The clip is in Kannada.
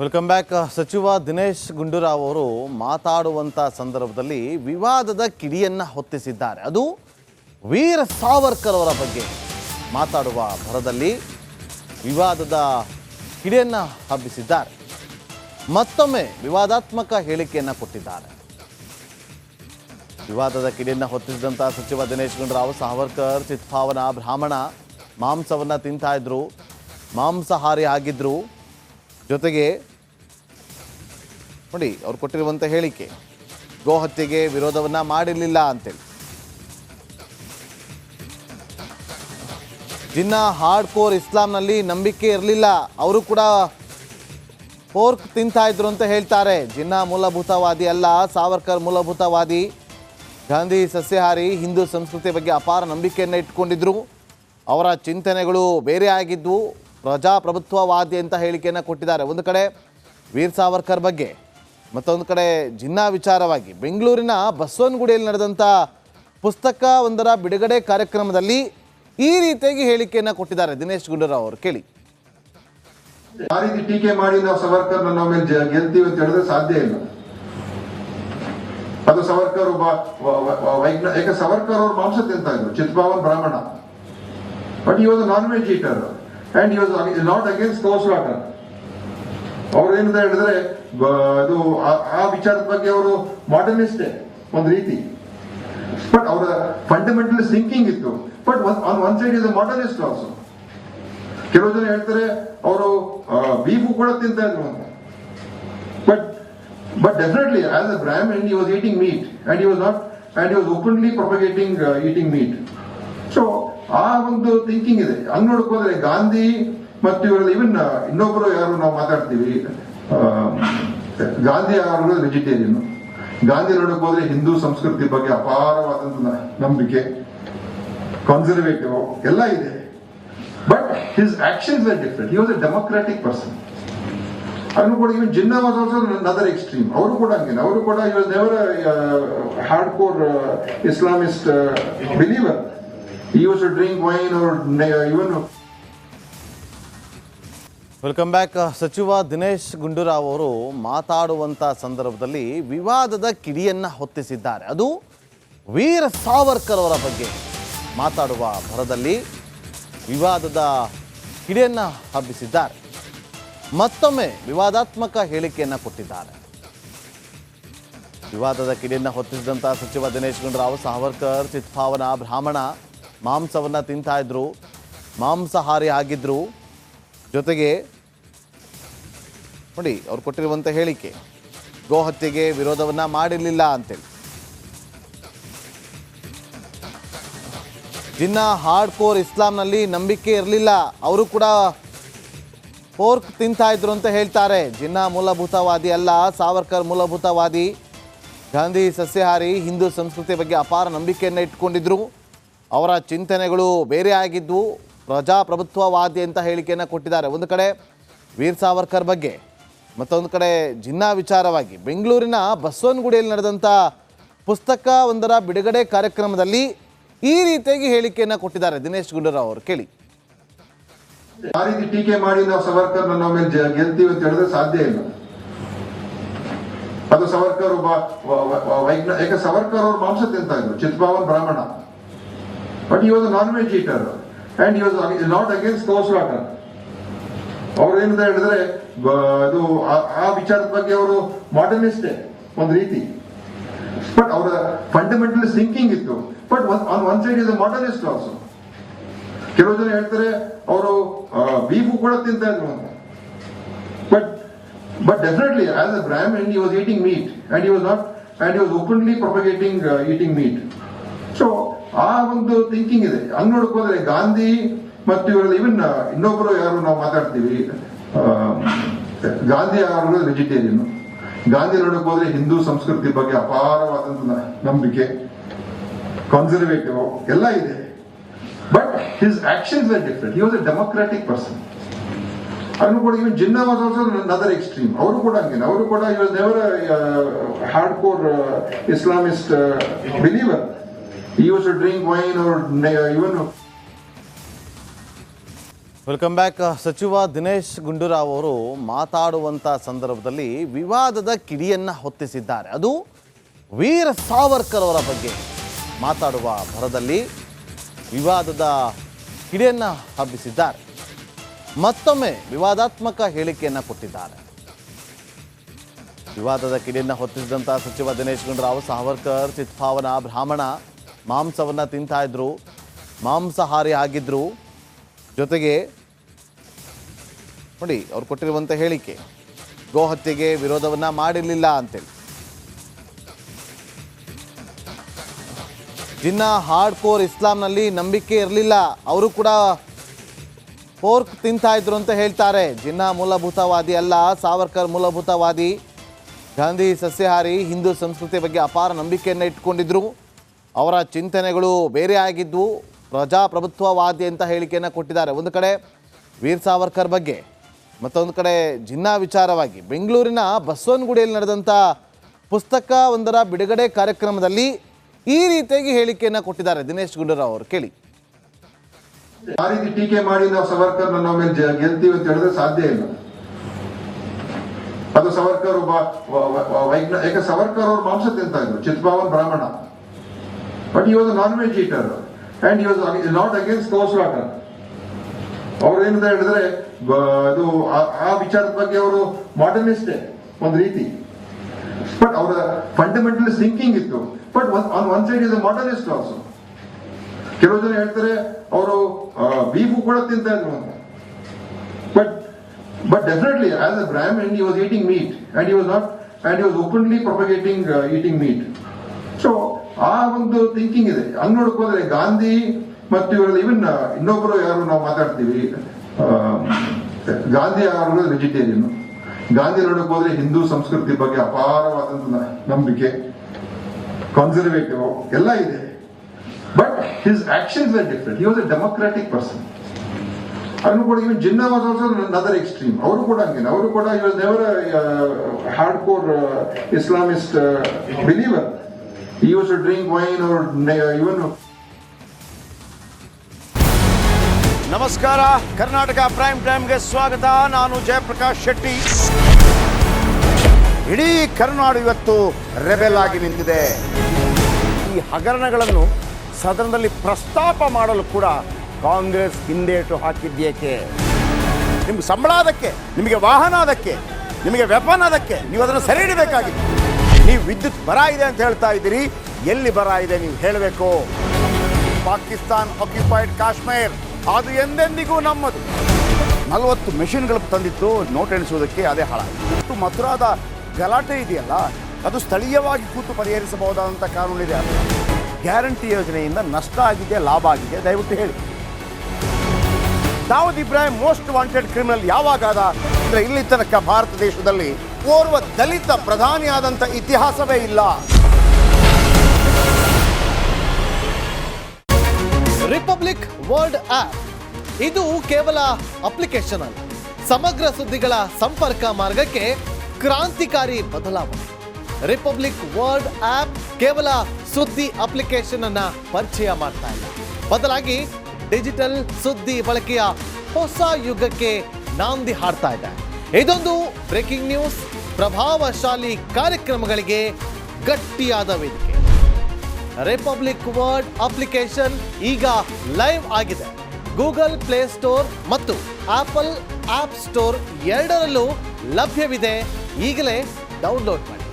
Welcome back. ಸಚಿವ ದಿನೇಶ್ ಗುಂಡೂರಾವ್ ಅವರು ಮಾತಾಡುವಂಥ ಸಂದರ್ಭದಲ್ಲಿ ವಿವಾದದ ಕಿಡಿಯನ್ನು ಹೊತ್ತಿಸಿದ್ದಾರೆ. ಅದು ವೀರ ಸಾವರ್ಕರ್ ಅವರ ಬಗ್ಗೆ ಮಾತಾಡುವ ಭರದಲ್ಲಿ ವಿವಾದದ ಕಿಡಿಯನ್ನು ಹಬ್ಬಿಸಿದ್ದಾರೆ. ಮತ್ತೊಮ್ಮೆ ವಿವಾದಾತ್ಮಕ ಹೇಳಿಕೆಯನ್ನು ಕೊಟ್ಟಿದ್ದಾರೆ. ವಿವಾದದ ಕಿಡಿಯನ್ನು ಹೊತ್ತಿಸಿದಂಥ ಸಚಿವ ದಿನೇಶ್ ಗುಂಡೂರಾವ್ ಸಾವರ್ಕರ್ ಚಿತ್ಪಾವನ ಬ್ರಾಹ್ಮಣ, ಮಾಂಸವನ್ನು ತಿಂತಾ ಇದ್ರು, ಮಾಂಸಾಹಾರಿ ಆಗಿದ್ರು. ಜೊತೆಗೆ ನೋಡಿ ಅವ್ರು ಕೊಟ್ಟಿರುವಂಥ ಹೇಳಿಕೆ, ಗೋಹತ್ಯೆಗೆ ವಿರೋಧವನ್ನು ಮಾಡಿರಲಿಲ್ಲ ಅಂತೇಳಿ. ಜಿನ್ನಾ ಹಾರ್ಡ್ ಕೋರ್ ಇಸ್ಲಾಂನಲ್ಲಿ ನಂಬಿಕೆ ಇರಲಿಲ್ಲ, ಅವರು ಕೂಡ ಪೋರ್ಕ್ ತಿಂತಾ ಇದ್ರು ಅಂತ ಹೇಳ್ತಾರೆ. ಜಿನ್ನಾ ಮೂಲಭೂತವಾದಿ ಅಲ್ಲ, ಸಾವರ್ಕರ್ ಮೂಲಭೂತವಾದಿ. ಗಾಂಧಿ ಸಸ್ಯಾಹಾರಿ, ಹಿಂದೂ ಸಂಸ್ಕೃತಿ ಬಗ್ಗೆ ಅಪಾರ ನಂಬಿಕೆಯನ್ನು ಇಟ್ಕೊಂಡಿದ್ರು. ಅವರ ಚಿಂತನೆಗಳು ಬೇರೆ ಆಗಿದ್ವು, ಪ್ರಜಾಪ್ರಭುತ್ವವಾದಿ ಅಂತ ಹೇಳಿಕೆಯನ್ನು ಕೊಟ್ಟಿದ್ದಾರೆ. ಒಂದು ಕಡೆ ವೀರ್ ಸಾವರ್ಕರ್ ಬಗ್ಗೆ, ಮತ್ತೊಂದು ಕಡೆ ಜಿನ್ನಾ ವಿಚಾರವಾಗಿ ಬೆಂಗಳೂರಿನ ಬಸವನಗುಡಿಯಲ್ಲಿ ನಡೆದಂಥ ಪುಸ್ತಕ ಒಂದರ ಬಿಡುಗಡೆ ಕಾರ್ಯಕ್ರಮದಲ್ಲಿ ಈ ರೀತಿಯಾಗಿ ಹೇಳಿಕೆಯನ್ನು ಕೊಟ್ಟಿದ್ದಾರೆ ದಿನೇಶ್ ಗುಂಡೂರಾವ್ ಅವರು. ಕೇಳಿ. ಆ ರೀತಿ ಟೀಕೆ ಮಾಡಿ ನಾವು ಸಾವರ್ಕರ್ ನಾವು ಮೇಲೆ ಗೆಲ್ತೀವಿ ಅಂತ ಹೇಳಿದ್ರೆ ಸಾಧ್ಯ ಇಲ್ಲ. ಅದು ಸಾವರ್ಕರ್ ಒಬ್ಬ ಯಾಕೆ ಸಾವರ್ಕರ್ ಅವರು ಮಾಂಸ ತಿಂತಾ ಇದ್ರು, Chitpavan Brahmana. But he was non veg eater and he was not against ಗೋ ಸ್ಲಾಟರ್. ಅವ್ರು ಏನಂತ ಹೇಳಿದ್ರೆ ಅದು ಆ ವಿಚಾರದ ಬಗ್ಗೆ ಅವರು ಮಾಡರ್ನಿಸ್ಟೇ ಒಂದು ರೀತಿ. ಬಟ್ ಅವರ ಫಂಡಮೆಂಟಲ್ ಥಿಂಕಿಂಗ್ ಇತ್ತು. But on one side is modernist also. ಕೆಲವು ಜನ ಹೇಳ್ತಾರೆ ಅವರು ಬೀಫು ಕೂಡ ತಿಂತಾ ಇದ್ರು ಅಂತ. But definitely as a Brahmin he was eating meat and he was openly propagating eating meat. So ಆ ಒಂದು ಥಿಂಕಿಂಗ್ ಇದೆ. ಹಂಗ್ ನೋಡಕ್ ಹೋದ್ರೆ ಗಾಂಧಿ ಮತ್ತು ಇವರೆಲ್ಲ ಇವನ್ ಇನ್ನೊಬ್ಬರು ಯಾರು ನಾವು ಮಾತಾಡ್ತೀವಿ, ಗಾಂಧಿ ಅವರು ವೆಜಿಟೇರಿಯನ್. ಗಾಂಧಿ ನೋಡಕ್ ಹೋದ್ರೆ ಹಿಂದೂ ಸಂಸ್ಕೃತಿ ಬಗ್ಗೆ ಅಪಾರವಾದಂತ ನಂಬಿಕೆ, ಕನ್ಸರ್ವೇಟಿವ್ ಎಲ್ಲ ಇದೆ. But his actions are different. He was a democratic person. ಅದನ್ನು ಕೂಡ even Jinnah was also other extreme. ಅವರು ಕೂಡ ಹಂಗೇನೆ. ಅವರು ಕೂಡ he was never a hardcore Islamist believer. He used to drink wine or even. Welcome back. ಸಚಿವ ದಿನೇಶ್ ಗುಂಡೂರಾವ್ ಅವರು ಮಾತಾಡುವಂಥ ಸಂದರ್ಭದಲ್ಲಿ ವಿವಾದದ ಕಿಡಿಯನ್ನು ಹೊತ್ತಿಸಿದ್ದಾರೆ. ಅದು ವೀರ ಸಾವರ್ಕರ್ ಅವರ ಬಗ್ಗೆ ಮಾತಾಡುವ ಭರದಲ್ಲಿ ವಿವಾದದ ಕಿಡಿಯನ್ನು ಹಬ್ಬಿಸಿದ್ದಾರೆ. ಮತ್ತೊಮ್ಮೆ ವಿವಾದಾತ್ಮಕ ಹೇಳಿಕೆಯನ್ನು ಕೊಟ್ಟಿದ್ದಾರೆ. ವಿವಾದದ ಕಿಡಿಯನ್ನು ಹೊತ್ತಿಸಿದಂಥ ಸಚಿವ ದಿನೇಶ್ ಗುಂಡೂರಾವ್ ಸಾವರ್ಕರ್ ಚಿತ್ಪಾವನ ಬ್ರಾಹ್ಮಣ, ಮಾಂಸವನ್ನು ತಿಂತಾ ಇದ್ರು, ಮಾಂಸಾಹಾರಿ ಆಗಿದ್ರು. ಜೊತೆಗೆ ನೋಡಿ ಅವ್ರು ಕೊಟ್ಟಿರುವಂಥ ಹೇಳಿಕೆ, ಗೋಹತ್ಯೆಗೆ ವಿರೋಧವನ್ನು ಮಾಡಿರಲಿಲ್ಲ ಅಂತೇಳಿ. ಜಿನ್ನಾ ಹಾರ್ಡ್ ಕೋರ್ ಇಸ್ಲಾಂನಲ್ಲಿ ನಂಬಿಕೆ ಇರಲಿಲ್ಲ, ಅವರು ಕೂಡ ಪೋರ್ಕ್ ತಿಂತಾ ಇದ್ರು ಅಂತ ಹೇಳ್ತಾರೆ. ಜಿನ್ನಾ ಮೂಲಭೂತವಾದಿ ಅಲ್ಲ, ಸಾವರ್ಕರ್ ಮೂಲಭೂತವಾದಿ. ಗಾಂಧಿ ಸಸ್ಯಾಹಾರಿ, ಹಿಂದೂ ಸಂಸ್ಕೃತಿ ಬಗ್ಗೆ ಅಪಾರ ನಂಬಿಕೆಯನ್ನು ಇಟ್ಕೊಂಡಿದ್ರು. ಅವರ ಚಿಂತನೆಗಳು ಬೇರೆ ಆಗಿದ್ವು, ಪ್ರಜಾಪ್ರಭುತ್ವವಾದಿ ಅಂತ ಹೇಳಿಕೆಯನ್ನು ಕೊಟ್ಟಿದ್ದಾರೆ. ಒಂದು ಕಡೆ ವೀರ್ ಸಾವರ್ಕರ್ ಬಗ್ಗೆ, ಮತ್ತೊಂದು ಕಡೆ ಜಿನ್ನಾ ವಿಚಾರವಾಗಿ ಬೆಂಗಳೂರಿನ ಬಸವನಗುಡಿಯಲ್ಲಿ ನಡೆದಂಥ ಪುಸ್ತಕ ಒಂದರ ಬಿಡುಗಡೆ ಕಾರ್ಯಕ್ರಮದಲ್ಲಿ ಈ ರೀತಿಯಾಗಿ ಹೇಳಿಕೆಯನ್ನು ಕೊಟ್ಟಿದ್ದಾರೆ ದಿನೇಶ್ ಗುಂಡೂರಾವ್ ಅವರು. ಕೇಳಿ. ಆ ರೀತಿ ಟೀಕೆ ಮಾಡಿ ನಾವು ಸಾವರ್ಕರ್ ನಾವು ಮೇಲೆ ಗೆಲ್ತೀವಿ ಅಂತ ಹೇಳಿದ್ರೆ ಸಾಧ್ಯ ಇಲ್ಲ. ಅದು ಸಾವರ್ಕರ್ ಒಬ್ಬ ಯಾಕೆ ಸಾವರ್ಕರ್ ಅವರು ಮಾಂಸ ತಿಂತಾ ಇದ್ರು, Chitpavan Brahmana. But he was a non veg eater and he was not against go slaughter. ಅವ್ರು ಏನಂತ ಹೇಳಿದ್ರೆ ಅದು ಆ ವಿಚಾರದ ಬಗ್ಗೆ ಅವರು ಮಾಡರ್ನಿಸ್ಟೇ ಒಂದು ರೀತಿ. ಬಟ್ ಅವರ ಫಂಡಮೆಂಟಲ್ ಥಿಂಕಿಂಗ್ ಇತ್ತು. But on one side is modernist also. ಕೆಲವು ಜನ ಹೇಳ್ತಾರೆ ಅವರು ಬೀಫು ಕೂಡ ತಿಂತಾ ಇದ್ರು ಅಂತ. But definitely as a Brahmin he was eating meat and he was openly propagating eating meat. So ಆ ಒಂದು ಥಿಂಕಿಂಗ್ ಇದೆ. ಹಂಗ್ ನೋಡಕ್ ಹೋದ್ರೆ ಗಾಂಧಿ ಮತ್ತು ಇವರೆಲ್ಲ ಇವನ್ ಇನ್ನೊಬ್ಬರು ಯಾರು ನಾವು ಮಾತಾಡ್ತೀವಿ, ಗಾಂಧಿ ಅವರು ವೆಜಿಟೇರಿಯನ್. ಗಾಂಧಿ ನೋಡಕ್ ಹೋದ್ರೆ ಹಿಂದೂ ಸಂಸ್ಕೃತಿ ಬಗ್ಗೆ ಅಪಾರವಾದಂತ ನಂಬಿಕೆ, ಕನ್ಸರ್ವೇಟಿವ್ ಎಲ್ಲ ಇದೆ. But his actions are different. He was a democratic person. ಅದನ್ನು ಕೂಡ even Jinnah was also other extreme. ಅವರು ಕೂಡ ಹಂಗೇನೆ. ಅವರು ಕೂಡ he was never a hardcore Islamist believer. He used to drink wine or even welcome back. ಸಚಿವ ದಿನೇಶ್ ಗುಂಡೂರಾವ್ ಅವರು ಮಾತಾಡುವಂಥ ಸಂದರ್ಭದಲ್ಲಿ ವಿವಾದದ ಕಿಡಿಯನ್ನು ಹೊತ್ತಿಸಿದ್ದಾರೆ. ಅದು ವೀರ ಸಾವರ್ಕರ್ ಅವರ ಬಗ್ಗೆ ಮಾತಾಡುವ ಭರದಲ್ಲಿ ವಿವಾದದ ಕಿಡಿಯನ್ನು ಹಬ್ಬಿಸಿದ್ದಾರೆ. ಮತ್ತೊಮ್ಮೆ ವಿವಾದಾತ್ಮಕ ಹೇಳಿಕೆಯನ್ನು ಕೊಟ್ಟಿದ್ದಾರೆ. ವಿವಾದದ ಕಿಡಿಯನ್ನು ಹೊತ್ತಿಸಿದಂಥ ಸಚಿವ ದಿನೇಶ್ ಗುಂಡೂರಾವ್ ಸಾವರ್ಕರ್ ಚಿತ್ಪಾವನ ಬ್ರಾಹ್ಮಣ, ಮಾಂಸವನ್ನು ತಿಂತಾ ಇದ್ರು, ಮಾಂಸಾಹಾರಿ ಆಗಿದ್ರು. ಜೊತೆಗೆ ನೋಡಿ ಅವ್ರು ಕೊಟ್ಟಿರುವಂಥ ಹೇಳಿಕೆ, ಗೋ ಹತ್ಯೆಗೆ ವಿರೋಧವನ್ನ ಮಾಡಿರಲಿಲ್ಲ ಅಂತೇಳಿ. ಜಿನ್ನಾ ಹಾರ್ಡ್ ಕೋರ್ ಇಸ್ಲಾಂನಲ್ಲಿ ನಂಬಿಕೆ ಇರಲಿಲ್ಲ, ಅವರು ಕೂಡ ಪೋರ್ಕ್ ತಿಂತಾ ಇದ್ರು ಅಂತ ಹೇಳ್ತಾರೆ. ಜಿನ್ನಾ ಮೂಲಭೂತವಾದಿ ಅಲ್ಲ, ಸಾವರ್ಕರ್ ಮೂಲಭೂತವಾದಿ. ಗಾಂಧಿ ಸಸ್ಯಾಹಾರಿ, ಹಿಂದೂ ಸಂಸ್ಕೃತಿ ಬಗ್ಗೆ ಅಪಾರ ನಂಬಿಕೆಯನ್ನು ಇಟ್ಕೊಂಡಿದ್ರು. ಅವರ ಚಿಂತನೆಗಳು ಬೇರೆ ಆಗಿದ್ವು, ಪ್ರಜಾಪ್ರಭುತ್ವವಾದಿ ಅಂತ ಹೇಳಿಕೆಯನ್ನು ಕೊಟ್ಟಿದ್ದಾರೆ. ಒಂದು ಕಡೆ ವೀರ್ ಸಾವರ್ಕರ್ ಬಗ್ಗೆ, ಮತ್ತೊಂದು ಕಡೆ ಜಿನ್ನಾ ವಿಚಾರವಾಗಿ ಬೆಂಗಳೂರಿನ ಬಸವನಗುಡಿಯಲ್ಲಿ ನಡೆದಂಥ ಪುಸ್ತಕ ಒಂದರ ಬಿಡುಗಡೆ ಕಾರ್ಯಕ್ರಮದಲ್ಲಿ ಈ ರೀತಿಯಾಗಿ ಹೇಳಿಕೆಯನ್ನು ಕೊಟ್ಟಿದ್ದಾರೆ ದಿನೇಶ್ ಗುಂಡೂರಾವ್ ಅವರು. ಕೇಳಿ. ಆ ರೀತಿ ಟೀಕೆ ಮಾಡಿ ನಾವು ಸವರ್ಕರ್ ನಾವು ಮೇಲೆ ಗೆಲ್ತೀವಿ ಅಂತ ಹೇಳಿದ್ರೆ ಸಾಧ್ಯ ಇಲ್ಲ. ಅದು ಸವರ್ಕರ್ ಒಬ್ಬ ಯಾಕೆ ಸವರ್ಕರ್ ಅವರು ಮಾಂಸ ತಿಂತಾ ಇದ್ರು, Chitpavan Brahmana. But he was non veg eater and he was not against ಗೋ ಸ್ಲಾಟರ್. ಅವ್ರು ಏನಂತ ಹೇಳಿದ್ರೆ ಅದು ಆ ವಿಚಾರದ ಬಗ್ಗೆ ಅವರು ಮಾಡರ್ನಿಸ್ಟೇ ಒಂದು ರೀತಿ. ಬಟ್ ಅವರ ಫಂಡಮೆಂಟಲ್ ಥಿಂಕಿಂಗ್ ಇತ್ತು. But on one side is modernist also. ಕೆಲವು ಜನ ಹೇಳ್ತಾರೆ ಅವರು ಬೀಫು ಕೂಡ ತಿಂತಾ ಇದ್ರು ಅಂತ. But definitely, as a Brahmin, he was eating meat, and he was openly propagating eating meat. So, ಆ ಒಂದು ಥಿಂಕಿಂಗ್ ಇದೆ. ಹಂಗ್ ನೋಡ್ಕೋದ್ರೆ ಗಾಂಧಿ ಮತ್ತು ಇವರೆಲ್ಲ ಇವನ್ ಇನ್ನೊಬ್ರು ಯಾರು ನಾವು ಮಾತಾಡ್ತೀವಿ, ಗಾಂಧಿ ಅವರು ವೆಜಿಟೇರಿಯನ್. ಗಾಂಧಿ ನೋಡಕ್ ಹೋದ್ರೆ ಹಿಂದೂ ಸಂಸ್ಕೃತಿ ಬಗ್ಗೆ ಅಪಾರವಾದಂತ ನಂಬಿಕೆ, ಕನ್ಸರ್ವೇಟಿವ್ ಎಲ್ಲ ಇದೆ. But his actions are different. He was a democratic person. ಅದನ್ನು ಕೂಡ even Jinnah was also another extreme. ಅವರು ಕೂಡ ಹಂಗೇನೆ. ಅವರು ಕೂಡ he was never hard core Islamist believer. He used to drink wine or even. ನಮಸ್ಕಾರ, ಕರ್ನಾಟಕ ಪ್ರೈಮ್ ಟೈಮ್ಗೆ ಸ್ವಾಗತ. ನಾನು ಜಯಪ್ರಕಾಶ್ ಶೆಟ್ಟಿ. ಇಡೀ ಕರ್ನಾಡು ಇವತ್ತು ರೆಬೆಲ್ ಆಗಿ ನಿಂತಿದೆ. ಈ ಹಗರಣಗಳನ್ನು ಸದನದಲ್ಲಿ ಪ್ರಸ್ತಾಪ ಮಾಡಲು ಕೂಡ ಕಾಂಗ್ರೆಸ್ ಹಿಂದೇಟು ಹಾಕಿದ್ದೇಕೆ? ನಿಮ್ಗೆ ಸಂಬಳ ಅದಕ್ಕೆ, ನಿಮಗೆ ವಾಹನ ಅದಕ್ಕೆ, ನಿಮಗೆ ವೆಪನ್ ಅದಕ್ಕೆ, ನೀವು ಅದನ್ನು ಸೆರೆ ಹಿಡಿಬೇಕಾಗಿತ್ತು. ನೀವು ವಿದ್ಯುತ್ ಬರ ಇದೆ ಅಂತ ಹೇಳ್ತಾ ಇದ್ದೀರಿ, ಎಲ್ಲಿ ಬರ ಇದೆ ನೀವು ಹೇಳಬೇಕು. ಪಾಕಿಸ್ತಾನ್ ಆಕ್ಯುಪೈಡ್ ಕಾಶ್ಮೀರ್ ಅದು ಎಂದೆಂದಿಗೂ ನಮ್ಮದು. 40 ಮೆಷಿನ್ಗಳು ತಂದಿತ್ತು ನೋಟ್ ಎಣಿಸುವುದಕ್ಕೆ, ಅದೇ ಹಾಳಾಯಿತು. ಮಥುರಾದ ಗಲಾಟೆ ಇದೆಯಲ್ಲ, ಅದು ಸ್ಥಳೀಯವಾಗಿ ಕೂತು ಪರಿಹರಿಸಬಹುದಾದಂಥ ಕಾನೂನಿದೆ. ಅದು ಗ್ಯಾರಂಟಿ ಯೋಜನೆಯಿಂದ ನಷ್ಟ ಆಗಿದೆ, ಲಾಭ ಆಗಿದೆ, ದಯವಿಟ್ಟು ಹೇಳಿ. Dawood Ibrahim most wanted criminal ಯಾವಾಗಾದ ಅಂದರೆ ಇಲ್ಲಿ ತನಕ ಭಾರತ ದೇಶದಲ್ಲಿ ಓರ್ವ ದಲಿತ ಪ್ರಧಾನಿಯಾದಂಥ ಇತಿಹಾಸವೇ ಇಲ್ಲ. ರಿಪಬ್ಲಿಕ್ ವರ್ಲ್ಡ್ ಆಪ್ ಇದು ಕೇವಲ ಅಪ್ಲಿಕೇಶನ್ ಅಲ್ಲ, ಸಮಗ್ರ ಸುದ್ದಿಗಳ ಸಂಪರ್ಕ ಮಾರ್ಗಕ್ಕೆ ಕ್ರಾಂತಿಕಾರಿ ಬದಲಾವಣೆ. ರಿಪಬ್ಲಿಕ್ ವರ್ಲ್ಡ್ ಆಪ್ ಕೇವಲ ಸುದ್ದಿ ಅಪ್ಲಿಕೇಶನ್ ಅನ್ನ ಪರಿಚಯ ಮಾಡ್ತಾ ಇಲ್ಲ, ಬದಲಾಗಿ ಡಿಜಿಟಲ್ ಸುದ್ದಿ ಬಳಕೆಯ ಹೊಸ ಯುಗಕ್ಕೆ ನಾಂದಿ ಹಾಡ್ತಾ ಇದೆ. ಇದೊಂದು ಬ್ರೇಕಿಂಗ್ ನ್ಯೂಸ್, ಪ್ರಭಾವಶಾಲಿ ಕಾರ್ಯಕ್ರಮಗಳಿಗೆ ಗಟ್ಟಿಯಾದ ವೇದಿಕೆ. ರಿಪಬ್ಲಿಕ್ ವರ್ಲ್ಡ್ ಅಪ್ಲಿಕೇಶನ್ ಈಗ ಲೈವ್ ಆಗಿದೆ. ಗೂಗಲ್ ಪ್ಲೇ ಸ್ಟೋರ್ ಮತ್ತು ಆಪಲ್ ಆಪ್ ಸ್ಟೋರ್ ಎರಡರಲ್ಲೂ ಲಭ್ಯವಿದೆ. ಈಗಲೇ ಡೌನ್ಲೋಡ್ ಮಾಡಿ.